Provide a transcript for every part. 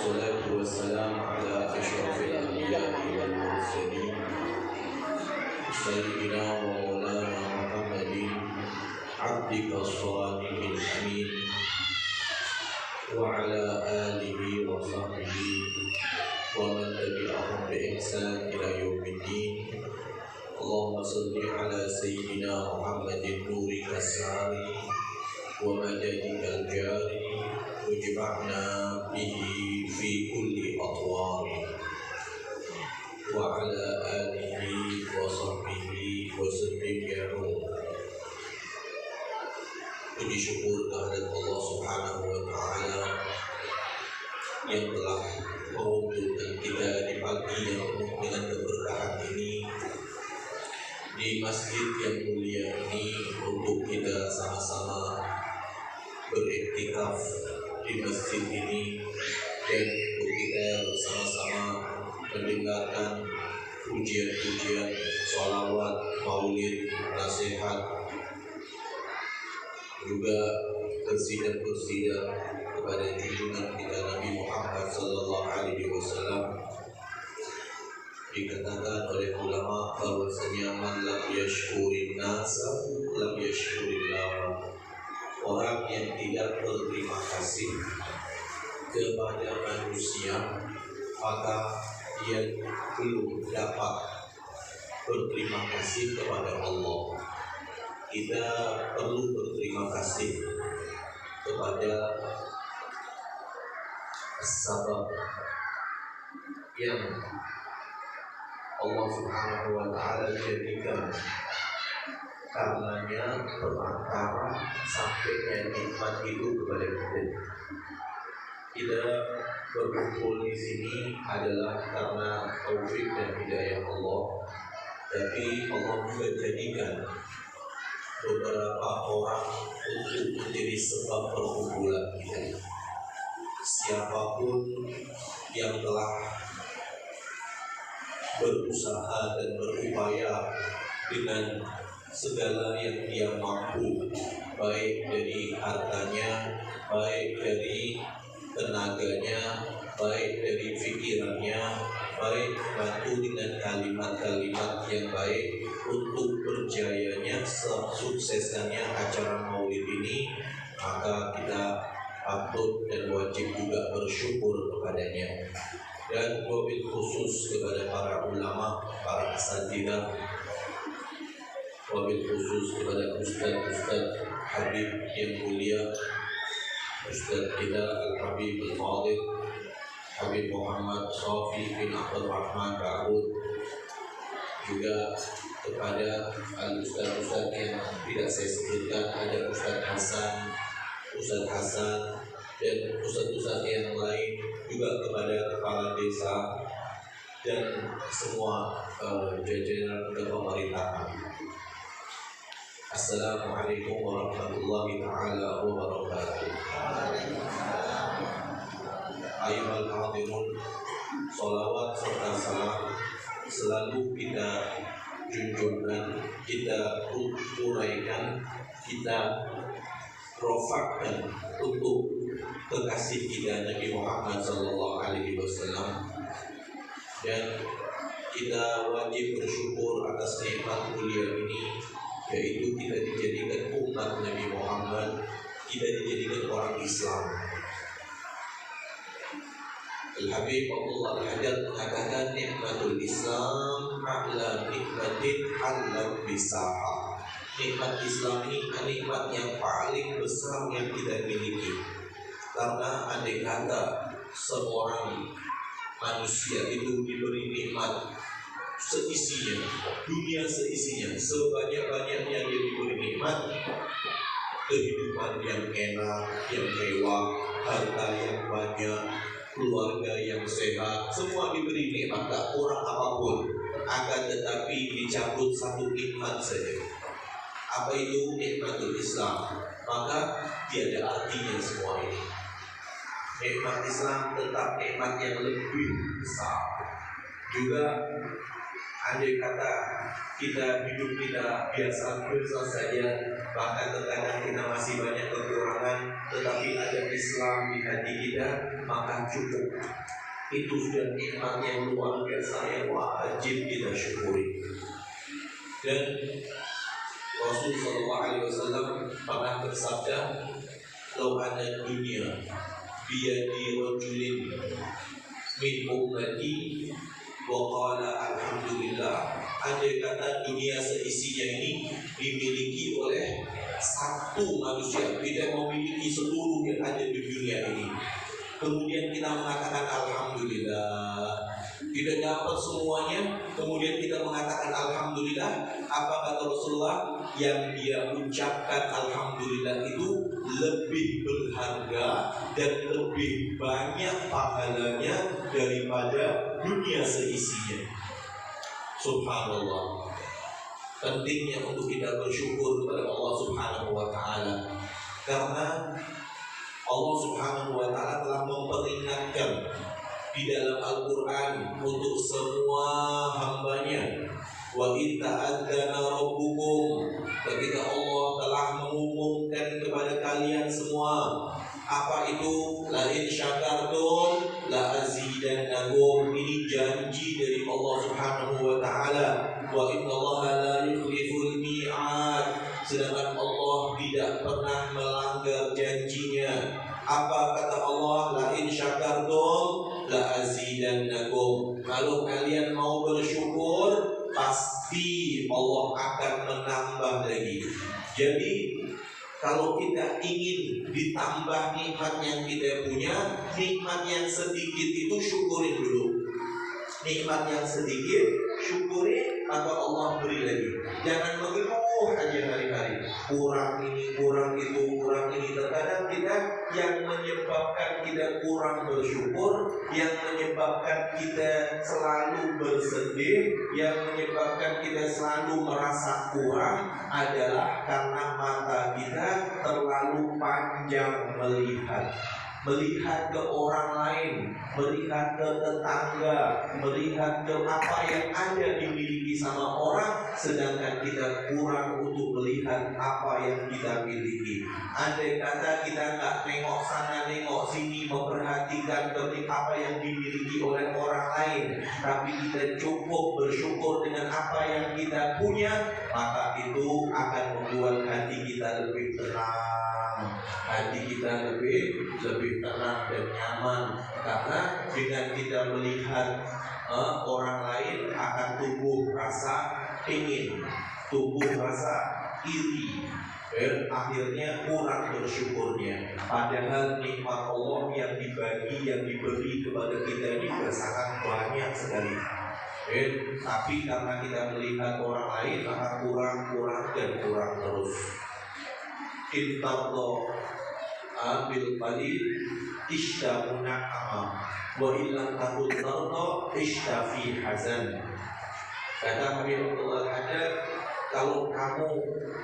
والصلاة والسلام على أشرف الأنبياء والمرسلين سيدنا ومولانا محمد عبدك الصادق الأمين وعلى آله وصحبه ومن تبعهم بإحسان إلى يوم الدين. اللهم صل على سيدنا محمد نورك الساري ومددك الجاري واجمعنا به في كل أطوار وعلى آله وصحبه وسلم يا نور. Puji syukur kehadirat Allah Subhanahu wa Ta'ala yang telah mengumpulkan kita di pagi yang penuh dengan keberkahan ini di masjid yang mulia ini untuk kita sama-sama beriktikaf di masjid ini dan untuk kita bersama-sama mendengarkan pujian-pujian, sholawat, maulid, nasihat, juga persidan-persidan kepada junjungan kita Nabi Muhammad sallallahu alaihi wasallam. Dikatakan oleh ulama bahwasanya man lam yashkurin nasa lam yashkurillah. Orang yang tidak berterima kasih kepada manusia maka dia belum dapat berterima kasih kepada Allah. Kita perlu berterima kasih kepada sebab yang Allah Subhanahu wa Ta'ala jadikan karenanya perantara sampainya nikmat itu kepada kita. Kita berkumpul di sini adalah karena taufik dan hidayah Allah, tapi Allah juga jadikan beberapa orang untuk menjadi sebab perkumpulan kita. Siapapun yang telah berusaha dan berupaya dengan segala yang dia mampu, baik dari hartanya, baik dari tenaganya, baik dari pikirannya, baik bantu dengan kalimat-kalimat yang baik untuk berjayanya, suksesnya acara maulid ini, maka kita patut dan wajib juga bersyukur kepadanya. Dan wabil khusus kepada para ulama, para asatidzah, wabil khusus kepada Ustaz Habib yang mulia, Ustaz kita Al-Habib Al-Fadil Habib Muhammad Shafi bin Abdul Rahman Ba'ud, juga kepada Ustaz-Ustaz yang tidak saya sebutkan, ada Ustaz Hasan dan Ustaz-Ustaz yang lain, juga kepada kepala desa dan semua jajaran pemerintahan. Assalamualaikum warahmatullahi ta'ala wabarakatuh. Ayyuhal hadirun, sholawat serta salam selalu kita junjungkan, kita uraikan, kita rofakkan untuk kekasih kita Nabi Muhammad sallallahu alaihi wasallam, dan kita wajib bersyukur atas nikmat mulia ini, yaitu kita dijadikan umat Nabi Muhammad, kita dijadikan orang Islam. Al-Habib Abdullah Al-Haddad mengatakan nikmatul Islam a'la nikmatin halat bisaha. Nikmat Islam ini nikmat yang paling besar yang kita miliki. Karena andai kata seorang manusia itu diberi nikmat seisinya, dunia seisinya, sebanyak-banyaknya dia diberi nikmat, kehidupan yang enak, yang mewah, harta yang banyak, keluarga yang sehat, semua diberi nikmat, tak kurang apapun. Akan tetapi dicabut satu nikmat saja. Apa itu nikmatul Islam? Maka tiada artinya semua ini. Nikmat Islam tetap nikmat yang lebih besar. Juga andai kata kita hidup kita biasa-biasa saja, bahkan terkadang kita masih banyak kekurangan, tetapi ada Islam di hati kita, maka cukup. Itu sudah nikmat yang luar biasa yang wajib kita syukuri. Dan Rasul Sallallahu Alaihi Wasallam pernah bersabda, "Lau anna dunia biyadi rajulin min ummati wa qala alhamdulillah." Andai kata dunia seisinya ini dimiliki oleh satu manusia, tidak memiliki seluruh yang ada di dunia ini, kemudian kita mengatakan alhamdulillah, tidak dapat semuanya, kemudian kita mengatakan alhamdulillah, apa kata Rasulullah? Yang dia ucapkan alhamdulillah itu lebih berharga dan lebih banyak pahalanya daripada dunia seisinya. Subhanallah. Pentingnya untuk kita bersyukur kepada Allah Subhanahu wa Ta'ala, karena Allah Subhanahu wa Ta'ala telah memperingatkan di dalam Al-Quran untuk semua hambanya. Wa in ta'adzana rabbukum, ketika Allah telah mengumumkan kepada kalian semua, apa itu? La in syakartum la azidannakum. Ini janji dari Allah Subhanahu wa Ta'ala. Wa innallaha la yukhliful mi'ad. Sedangkan Allah tidak pernah melanggar janjinya. Apa kata Allah? La in syakartum la azidannakum. Kalau kalian mau bersyukur, pasti Allah akan menambah lagi. Jadi kalau kita ingin ditambah nikmat yang kita punya, nikmat yang sedikit itu syukurin dulu. Nikmat yang sedikit syukurin, maka Allah beri lagi. Jangan mengeluh aja hari-hari, kurang ini, kurang itu, kurang ini. Terkadang kita yang menyebabkan kita kurang bersyukur, yang menyebabkan kita selalu bersedih, yang menyebabkan kita selalu merasa kurang adalah karena mata kita terlalu panjang melihat ke orang lain, melihat ke tetangga, melihat ke apa yang ada dimiliki sama orang, sedangkan kita kurang untuk melihat apa yang kita miliki. Andai kata kita nggak nengok sana nengok sini, memperhatikan apa yang dimiliki oleh orang lain, tapi kita cukup bersyukur dengan apa yang kita punya, maka itu akan membuat hati kita lebih tenang, hati kita lebih tenang dan nyaman. Karena dengan kita melihat orang lain akan tumbuh rasa ingin, tumbuh rasa iri, dan akhirnya kurang bersyukurnya. Padahal nikmat Allah yang dibagi, yang diberi kepada kita ini sangat banyak sekali. Tapi karena kita melihat orang lain, maka kurang dan kurang terus. Intallah abil qalil ishtamuna ama wa illam takun tarda ishtafi hazan. Kata Habibullah Al-Haddad, kalau kamu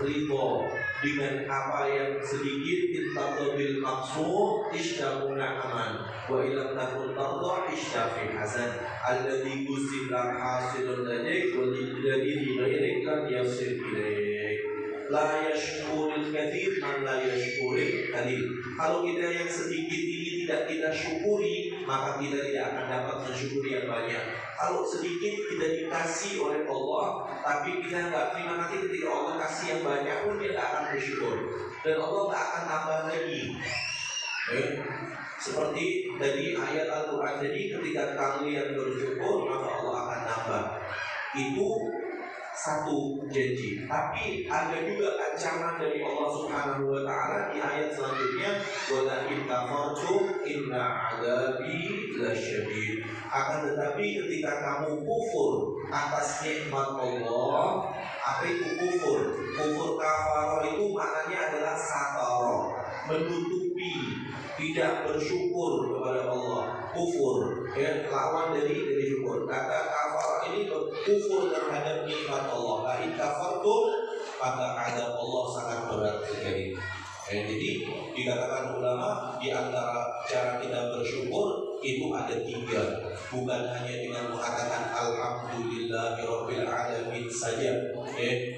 ridho dengan apa yang sedikit, intallah bil maqsud ishtamuna aman wa illam takun tarda ishtafi hazan. Alladhi gusilam hasilun ladaik wa lidadi li ghairik lam yasir ilaik. La yashkuril kathir man la yashkuril qalil. Kalau kita yang sedikit ini tidak kita syukuri, maka kita tidak akan dapat mensyukuri yang banyak. Kalau sedikit kita dikasih oleh Allah, tapi kita nggak terima, nanti ketika Allah kasih yang banyak pun kita akan bersyukur, dan Allah tak akan tambah lagi. Seperti tadi ayat Al-Quran tadi, ketika kalian bersyukur maka Allah akan tambah. Itu satu janji. Tapi ada juga ancaman dari Allah Subhanahu wa Ta'ala di ayat selanjutnya, wa la in kafartum inna 'adzabi lasyadid. Akan tetapi ketika kamu kufur atas nikmat Allah, apa itu kufur? Kufur kafara itu maknanya adalah satara, menutupi, tidak bersyukur kepada Allah. Kufur, lawan dari syukur. Kata kafara ini kufur terhadap nikmat Allah. La in kafartum, maka azab Allah sangat berat sekali. Jadi dikatakan ulama di antara cara kita bersyukur itu ada 3, bukan hanya dengan mengatakan alhamdulillahirabbil alamin saja.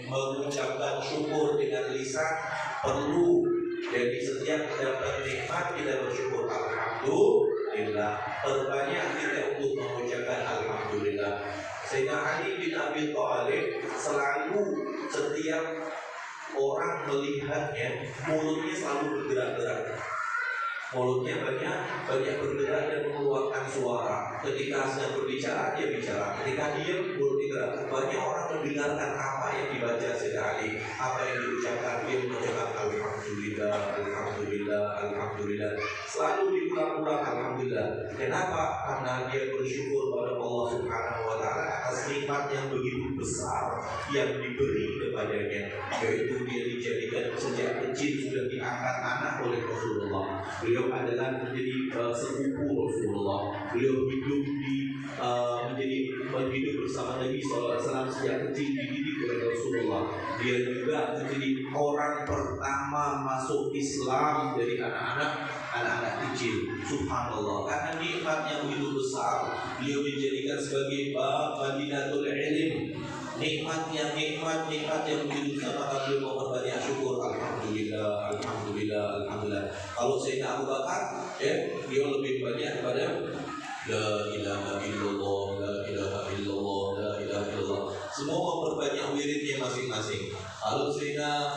Mengucapkan syukur dengan lisan perlu. Jadi setiap dapat nikmat kita bersyukur alhamdulillah. Perbanyak kita untuk mengucapkan alhamdulillah. Sayyidina Ali bin Abi Thalib selalu setiap orang melihatnya, mulutnya selalu bergerak-gerak. Mulutnya banyak bergerak dan mengeluarkan suara. Ketika sedang berbicara, dia bicara. Ketika diam, mulutnya gerak. Banyak orang mendengarkan apa yang dibaca Sayyidina Ali, apa yang diucapkan. Dia mengucapkan alhamdulillah, alhamdulillah, alhamdulillah. Selalu diulang-ulang alhamdulillah. Kenapa? Karena dia bersyukur pada Allah Subhanahu wa Ta'ala atas nikmat yang begitu besar yang diberi kepadanya, yaitu dia dijadikan sejak kecil sudah diangkat anak oleh Rasulullah. Beliau adalah menjadi sepupu Rasulullah. Beliau hidup menjadi hidup bersama Nabi SAW sejak kecil, dididik oleh Rasulullah. Dia juga menjadi orang pertama masuk Islam dari anak-anak kecil. Subhanallah, karena nikmat yang begitu besar, beliau dijadikan sebagai Madinatul Ilm. Nikmat yang begitu besar, maka beliau memperbanyak syukur. Alhamdulillah, alhamdulillah, alhamdulillah. Kalau Sayyidina Abu Bakar, dia lebih banyak kepada la ilaha illallah, la ilaha illallah, la ilaha illallah. Semua memperbanyak wiridnya masing-masing. Kalau Sayyidina